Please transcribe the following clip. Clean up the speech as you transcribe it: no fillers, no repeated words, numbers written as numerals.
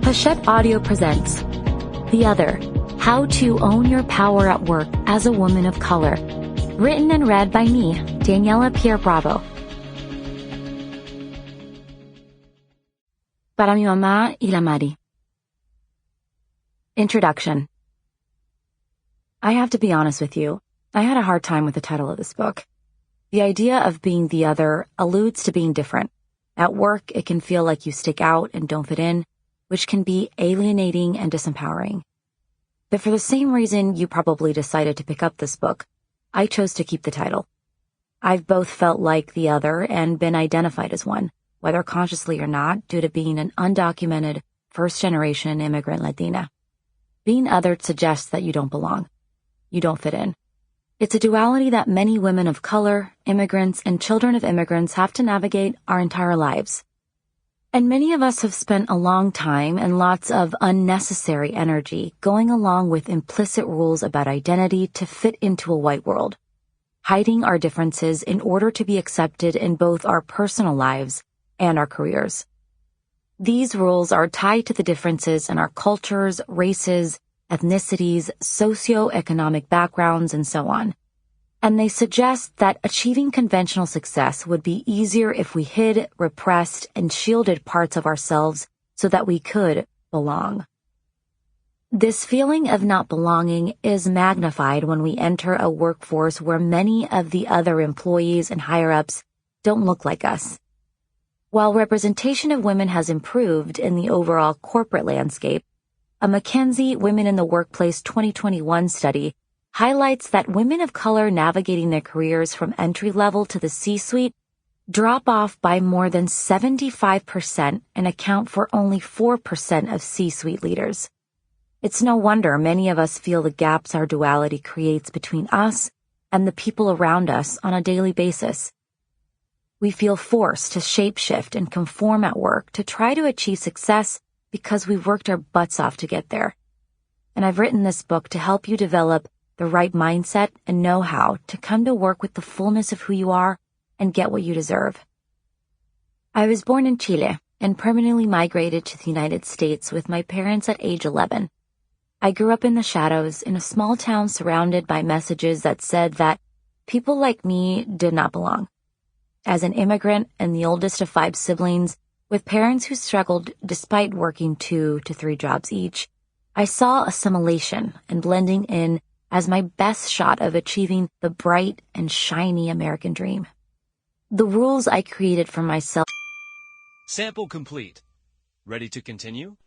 Hachette Audio presents The Other, How to Own Your Power at Work as a Woman of Color. Written and read by me, Daniela-Pierre Bravo. Para mi mamá y la Mari. Introduction. I have to be honest with you. I had a hard time with the title of this book. The idea of being the other alludes to being different. At work, it can feel like you stick out and don't fit in, which can be alienating and disempowering. But for the same reason you probably decided to pick up this book, I chose to keep the title. I've both felt like the other and been identified as one, whether consciously or not, due to being an undocumented, first-generation immigrant Latina. Being othered suggests that you don't belong. You don't fit in. It's a duality that many women of color, immigrants, and children of immigrants have to navigate our entire lives. And many of us have spent a long time and lots of unnecessary energy going along with implicit rules about identity to fit into a white world, hiding our differences in order to be accepted in both our personal lives and our careers. These rules are tied to the differences in our cultures, races, ethnicities, socioeconomic backgrounds, and so on. And they suggest that achieving conventional success would be easier if we hid, repressed, and shielded parts of ourselves so that we could belong. This feeling of not belonging is magnified when we enter a workforce where many of the other employees and higher-ups don't look like us. While representation of women has improved in the overall corporate landscape, a McKinsey Women in the Workplace 2021 study highlights that women of color navigating their careers from entry level to the C-suite drop off by more than 75% and account for only 4% of C-suite leaders. It's no wonder many of us feel the gaps our duality creates between us and the people around us on a daily basis. We feel forced to shapeshift and conform at work to try to achieve success because we've worked our butts off to get there. And I've written this book to help you develop the right mindset and know-how to come to work with the fullness of who you are and get what you deserve. I was born in Chile and permanently migrated to the United States with my parents at age 11. I grew up in the shadows in a small town surrounded by messages that said that people like me did not belong. As an immigrant and the oldest of 5 siblings, with parents who struggled despite working 2 to 3 jobs each, I saw assimilation and blending in as my best shot of achieving the bright and shiny American dream. The rules I created for myself. Sample complete. Ready to continue?